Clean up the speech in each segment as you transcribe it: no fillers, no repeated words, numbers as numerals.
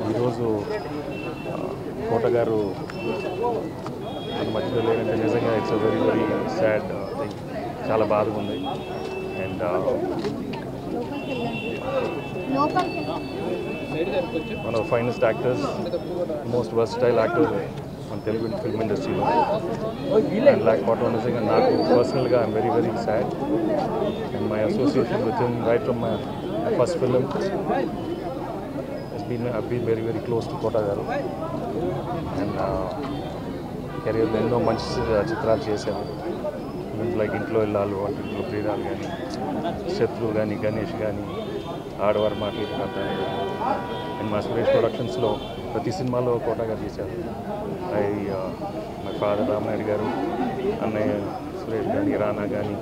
ఈరోజు కోట గారు మన మధ్యలో లేదంటే నిజంగా it's very very sad thing. చాలా బాధగా ఉంది. And one of finest actors, most versatile actor మన తెలుగు ఫిల్మ్ ఇండస్ట్రీలో. అండ్ లేకపోవడం నిజంగా నాకు పర్సనల్గా I'm very very sad. And my association with him right from my first film I've been very very close to కోట గారు. అండ్ కెరియర్లో ఎన్నో మంచి చిత్రాలు చేశాను. లైక్ ఇంట్లో వెళ్ళాలి, వంటింట్లో ప్రియురాలు కానీ, శత్రువు కానీ, గణేష్ కానీ, ఆడవారు మాట్లాడుకుంటాను. అండ్ మా సురేష్ ప్రొడక్షన్స్లో ప్రతి సినిమాలో కోట గారు చేశారు. మై ఫాదర్ రామనాయుడు గారు, అన్నయ్య సురేష్ కానీ, రానా కానీ,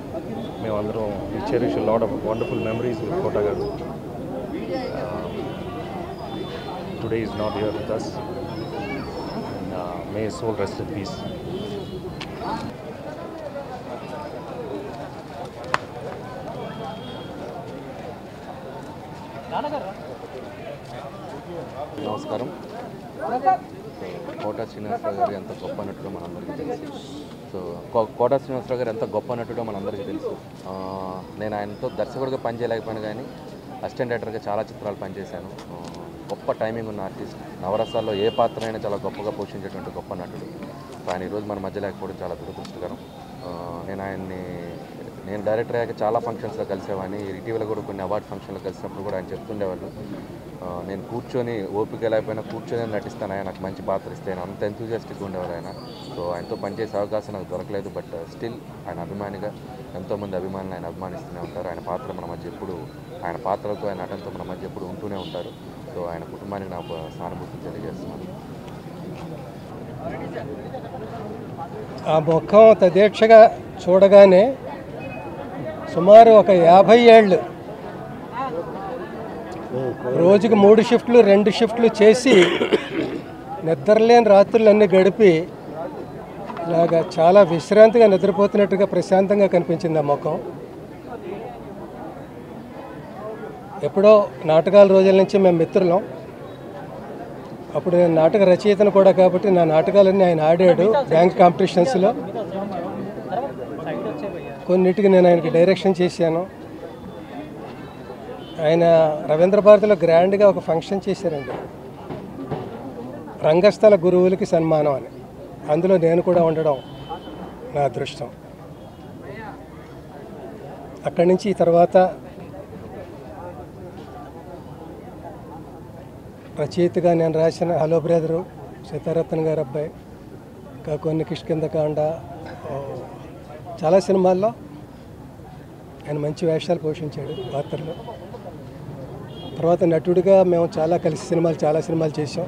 మేమందరం we cherish lot of wonderful memories with Kota garu. Today is not here with us, and may his soul rest in peace. నమస్కారం. కోట శ్రీనివాసరావు గారు ఎంత గొప్ప నటుడో మనందరికీ తెలుసు. సో కోట శ్రీనివాసరావు గారు ఎంత గొప్ప నటుడో మనందరికీ తెలుసు. నేను ఆయనతో దర్శకుడిగా పనిచేయలేకపోయాను, కానీ అసిస్టెంట్ డైరెక్టర్గా చాలా చిత్రాలు పనిచేశాను. గొప్ప టైమింగ్ ఉన్న ఆర్టిస్ట్. నవరసాల్లో ఏ పాత్ర అయినా చాలా గొప్పగా పోషించేటువంటి గొప్ప నటుడు. ఆయన ఈరోజు మన మధ్య లేకపోవడం చాలా దురదృష్టకరం. నేను డైరెక్టర్ అయ్యాక చాలా ఫంక్షన్స్లో కలిసేవాడిని. ఇటీవల కూడా కొన్ని అవార్డ్ ఫంక్షన్లో కలిసినప్పుడు కూడా ఆయన చెప్తుండేవాళ్ళు, నేను కూర్చొని ఓపిక లేకపోయినా కూర్చొని నటిస్తాను, ఆయన నాకు మంచి పాత్ర ఇస్తే. ఆయన అంత ఎంతూజియాస్టిక్గా ఉండేవారు ఆయన. సో ఆయనతో పనిచేసే అవకాశం నాకు దొరకలేదు. బట్ స్టిల్ ఆయన అభిమానిగా ఎంతోమంది అభిమానులు ఆయన అభిమానిస్తూనే ఉంటారు. ఆయన పాత్ర మన మధ్య ఎప్పుడు, ఆయన పాత్రలతో, ఆయన నటనతో మన మధ్య ఎప్పుడు ఉంటూనే ఉంటారు. సో ఆయన కుటుంబానికి నాకు సానుభూతిని తెలియజేస్తున్నాను. ఆ ముఖం తదేక్షగా చూడగానే సుమారు ఒక 50 ఏళ్ళు రోజుకి 3 షిఫ్ట్లు 2 షిఫ్ట్లు చేసి నిద్రలేని రాత్రులన్నీ గడిపి ఇలాగా చాలా విశ్రాంతిగా నిద్రపోతున్నట్టుగా ప్రశాంతంగా కనిపించింది ఆ ముఖం. ఎప్పుడో నాటకాల రోజుల నుంచి మేము మిత్రులం. అప్పుడు నేను నాటక రచయితను కూడా, కాబట్టి నా నాటకాలన్నీ ఆయన ఆడాడు బ్యాంక్ కాంపిటీషన్స్లో. కొన్నిటికి నేను ఆయనకి డైరెక్షన్ చేశాను. ఆయన రవీంద్ర భారతిలో గ్రాండ్గా ఒక ఫంక్షన్ చేశారండి, రంగస్థల గురువులకి సన్మానం అని. అందులో నేను కూడా ఉండడం నా అదృష్టం. అక్కడి నుంచి తర్వాత రచయితగా నేను రాసిన హలో బ్రదరు, సీతారత్న గారు అబ్బాయి, ఇంకా కొన్ని కిష్కిందకాండ, చాలా సినిమాల్లో ఆయన మంచి వేషాలు పోషించాడు పాత్రలు. తర్వాత నటుడిగా మేము చాలా సినిమాలు చేసాం.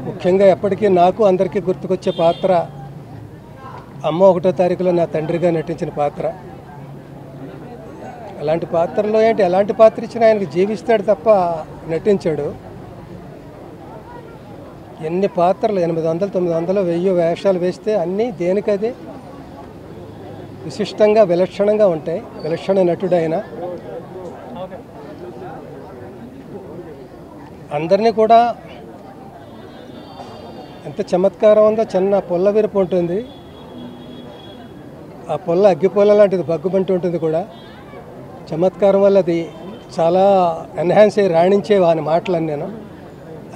ముఖ్యంగా ఎప్పటికీ నాకు అందరికీ గుర్తుకొచ్చే పాత్ర అమ్మ 1వ తారీఖులో నా తండ్రిగా నటించిన పాత్ర. అలాంటి పాత్రలో ఎలాంటి పాత్ర ఇచ్చినా ఆయనకి జీవిస్తాడు తప్ప నటించాడు. ఎన్ని పాత్రలు 800, 900, 1000 వేషాలు వేస్తే అన్నీ దేనికదే విశిష్టంగా విలక్షణంగా ఉంటాయి. విలక్షణ నటుడు ఆయన. అందరినీ కూడా ఎంత చమత్కారం ఉందో, చిన్న పొల్ల విరుపు ఉంటుంది, ఆ పొల్ల అగ్గిపొల్ల లాంటిది బగ్గుబంటూ ఉంటుంది కూడా. చమత్కారం వల్ల అది చాలా ఎన్హాన్స్ అయ్యి రాణించే వాని మాటలని నేను.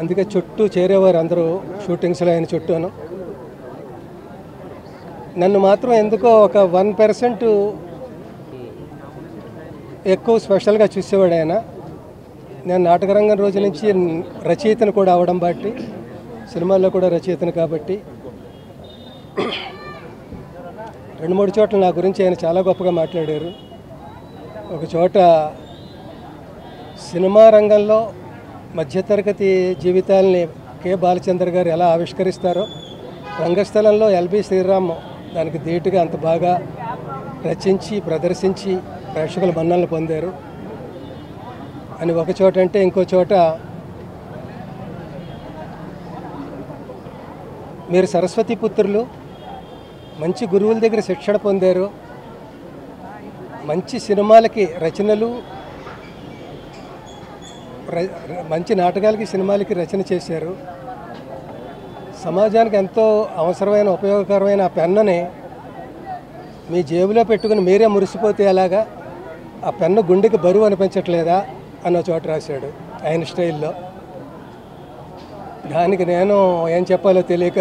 అందుకే చుట్టూ చేరేవారు అందరూ షూటింగ్స్లో ఆయన చుట్టూను. నన్ను మాత్రం ఎందుకో ఒక 1% ఎక్కువ స్పెషల్గా చూసేవాడు ఆయన. నేను నాటకరంగం రోజు నుంచి రచయితను కూడా అవడం బట్టి, సినిమాల్లో కూడా రచయితను కాబట్టి 2-3 చోట్ల నా గురించి ఆయన చాలా గొప్పగా మాట్లాడారు. ఒక చోట సినిమా రంగంలో మధ్యతరగతి జీవితాలని కె బాలచంద్ర గారు ఎలా ఆవిష్కరిస్తారో, రంగస్థలంలో ఎల్బి శ్రీరామ్ దానికి ధీటుగా అంత బాగా రచించి ప్రదర్శించి ప్రేక్షకుల మన్ననలు పొందారు అని ఒక చోట అంటే, ఇంకో చోట మీరు సరస్వతి పుత్రులు, మంచి గురువుల దగ్గర శిక్షణ పొందారు, మంచి సినిమాలకి రచనలు, మంచి నాటకాలకి సినిమాలకి రచన చేశారు. సమాజానికి ఎంతో అవసరమైన ఉపయోగకరమైన ఆ పెన్నుని మీ జేబులో పెట్టుకుని మీరే మురిసిపోతే ఎలాగా, ఆ పెన్ను గుండెకి బరువు అనిపించట్లేదా అన్న చోట రాశాడు ఆయన స్టైల్లో. దానికి నేను ఏం చెప్పాలో తెలియక,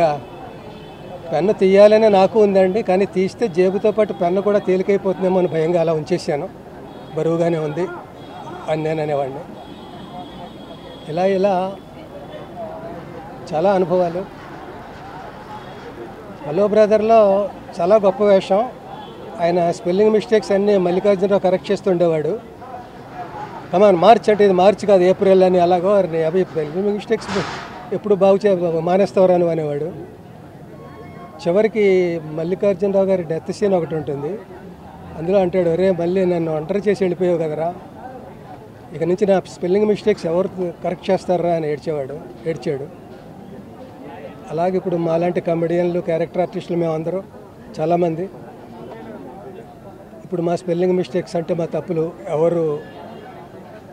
పెన్ను తీయాలనే నాకు ఉందండి, కానీ తీస్తే జేబుతో పాటు పెన్ను కూడా తేలికైపోతుందేమో అని భయంగా అలా ఉంచేసాను. బరువుగానే ఉంది అని నేను అనేవాడిని. ఇలా చాలా అనుభవాలు. హలో బ్రదర్లో చాలా గొప్ప వేషం. ఆయన స్పెల్లింగ్ మిస్టేక్స్ అన్నీ మల్లికార్జునరావు కరెక్ట్ చేస్తుండేవాడు. కమాన్ మార్చ్ అంటే ఇది మార్చి కాదు ఏప్రిల్ అని, అలాగో అవి స్పెల్లింగ్ మిస్టేక్స్ ఎప్పుడు మానేస్తావరా అని అనేవాడు. చివరికి మల్లికార్జునరావు గారి డెత్ సీన్ ఒకటి ఉంటుంది. అందులో అంటాడు, అరే మళ్ళీ నన్ను ఒంటరి చేసి వెళ్ళిపోయావు కదరా, ఇక నుంచి నా స్పెల్లింగ్ మిస్టేక్స్ ఎవరు కరెక్ట్ చేస్తారా అని ఏడ్చాడు. అలాగే ఇప్పుడు మాలాంటి కమెడియన్లు, క్యారెక్టర్ ఆర్టిస్టులు మేమందరూ చాలామంది ఇప్పుడు మా స్పెల్లింగ్ మిస్టేక్స్ అంటే మా తప్పులు ఎవరు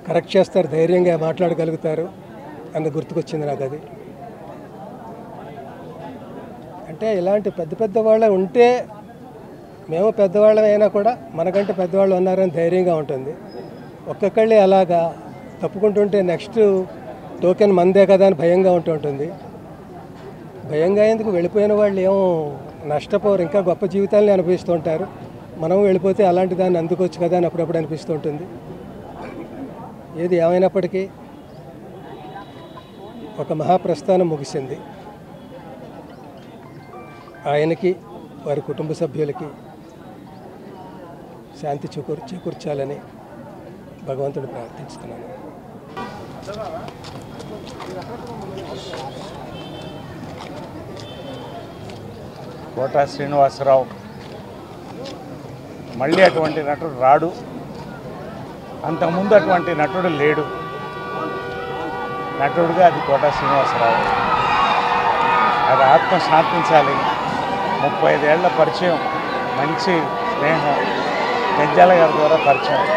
కరెక్ట్ చేస్తారు, ధైర్యంగా మాట్లాడగలుగుతారు అన్న గుర్తుకొచ్చింది నాకు. అది అంటే ఇలాంటి పెద్ద వాళ్ళ ఉంటే, మేము పెద్దవాళ్ళం అయినా కూడా మనకంటే పెద్దవాళ్ళు ఉన్నారని ధైర్యంగా ఉంటుంది. ఒక్కొక్కళ్ళే అలాగా తప్పుకుంటుంటే నెక్స్ట్ టోకెన్ మందే కదా అని భయంగా ఉంటుంది. భయంగా ఎందుకు, వెళ్ళిపోయిన వాళ్ళు ఏమో నష్టపోరు, ఇంకా గొప్ప జీవితాలని అనుభవిస్తూ ఉంటారు. మనం వెళ్ళిపోతే అలాంటి దాన్ని అందుకోవచ్చు కదా అని అప్పుడప్పుడు అనిపిస్తూ ఉంటుంది. ఏది ఏమైనప్పటికీ ఒక మహాప్రస్థానం ముగిసింది. ఆయనకి, వారి కుటుంబ సభ్యులకి శాంతి చేకూర్చాలని భగవంతుడు ప్రార్థిస్తున్నాను. కోట శ్రీనివాసరావు మళ్ళీ అటువంటి నటుడు రాడు, అంతకుముందు అటువంటి నటుడు లేడు. నటుడుగా అది కోట శ్రీనివాసరావు. అది ఆత్మ శాంతించాలి. 35 ఏళ్ల పరిచయం, మంచి స్నేహం, పెంజాల గారి ద్వారా పరిచయం,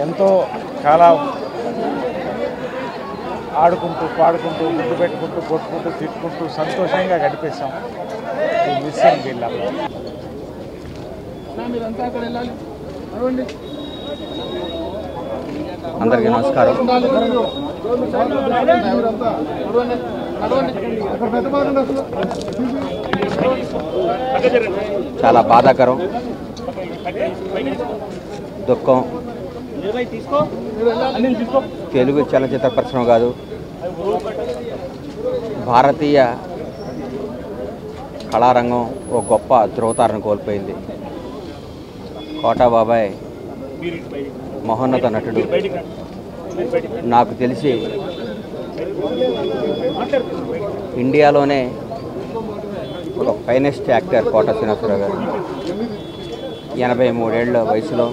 ఎంతో కాలం ఆడుకుంటూ పాడుకుంటూ ముద్దు పెట్టుకుంటూ కొట్టుకుంటూ తిట్టుకుంటూ సంతోషంగా గడిపేశాం. ఈ మిస్సింగ్ వీళ్ళలో అందరికీ నమస్కారం. చాలా బాధాకరం, దుఃఖం. తెలుగు చలనచిత్ర పరిశ్రమ కాదు, భారతీయ కళారంగం ఓ గొప్ప ధ్రువతారను కోల్పోయింది. కోటా బాబాయ్ మహోన్నత నటుడు. నాకు తెలిసి ఇండియాలోనే ఒక ఫైనెస్ట్ యాక్టర్ కోట శ్రీనివాసరావు గారు. 83 ఏళ్ల వయసులో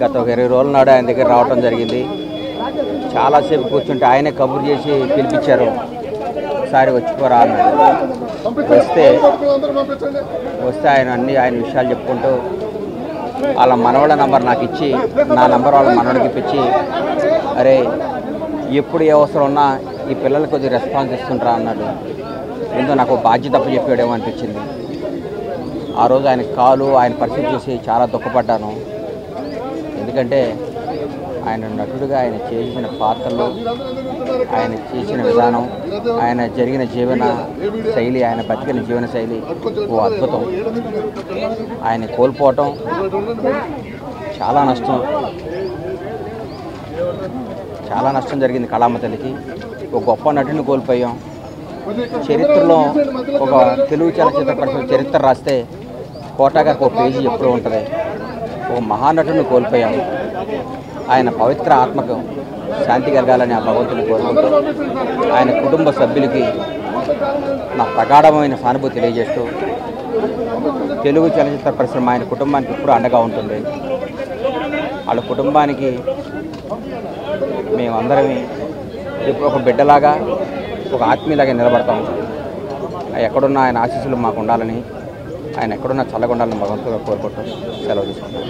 గత 20 రోజుల నాడు ఆయన దగ్గర రావడం జరిగింది. చాలాసేపు కూర్చుంటే ఆయనే కబురు చేసి పిలిపించారు, ఒకసారి వచ్చిపోరా అన్నాడు. వస్తే ఆయన విషయాలు చెప్పుకుంటూ వాళ్ళ మనవాళ్ళ నంబర్ నాకు ఇచ్చి, నా నంబర్ వాళ్ళ మనవాడికి ఇప్పించి, అరే ఎప్పుడు ఏ అవసరం ఉన్నా ఈ పిల్లలకు కొద్దిగా రెస్పాన్స్ ఇస్తుంటారా అన్నాడు. ఏందో నాకు బాధ్యత తప్పు చెప్పాడేమో అనిపించింది. ఆ రోజు ఆయన ఆయన పరిస్థితి చూసి చాలా దుఃఖపడ్డాను. ఎందుకంటే ఆయన నటుడుగా ఆయన చేసిన పాత్రలు, ఆయన చేసిన విధానం, ఆయన జరిగిన జీవన శైలి, ఆయన బతికిన జీవన శైలి ఓ అద్భుతం. ఆయన కోల్పోవటం చాలా నష్టం జరిగింది కళామ తల్లికి. ఒక గొప్ప నటుని కోల్పోయాం. చరిత్రలో ఒక తెలుగు చలనచిత్ర పరిశ్రమ చరిత్ర రాస్తే కోటా గారికి ఒక పేజీ ఎప్పుడూ ఉంటుంది. ఒక మహానటుని కోల్పోయాం. ఆయన పవిత్ర ఆత్మకు శాంతి కలగాలని ఆ భగవంతుని కోరుకుంటూ ఆయన కుటుంబ సభ్యులకి నా ప్రగాఢమైన సానుభూతి తెలియజేస్తూ, తెలుగు చలనచిత్ర పరిశ్రమ ఆయన కుటుంబానికి ఎప్పుడూ అండగా ఉంటుంది. వాళ్ళ కుటుంబానికి మేమందరమే ఇప్పుడు ఒక బిడ్డలాగా, ఒక ఆత్మీయులాగా నిలబడతాం. ఎక్కడున్న ఆయన ఆశీస్సులు మాకు ఉండాలని, ఆయన ఎక్కడున్న చల్లగా ఉండాలని భగవంతుగా కోరుకుంటూ సెలవు తీసుకుంటాం.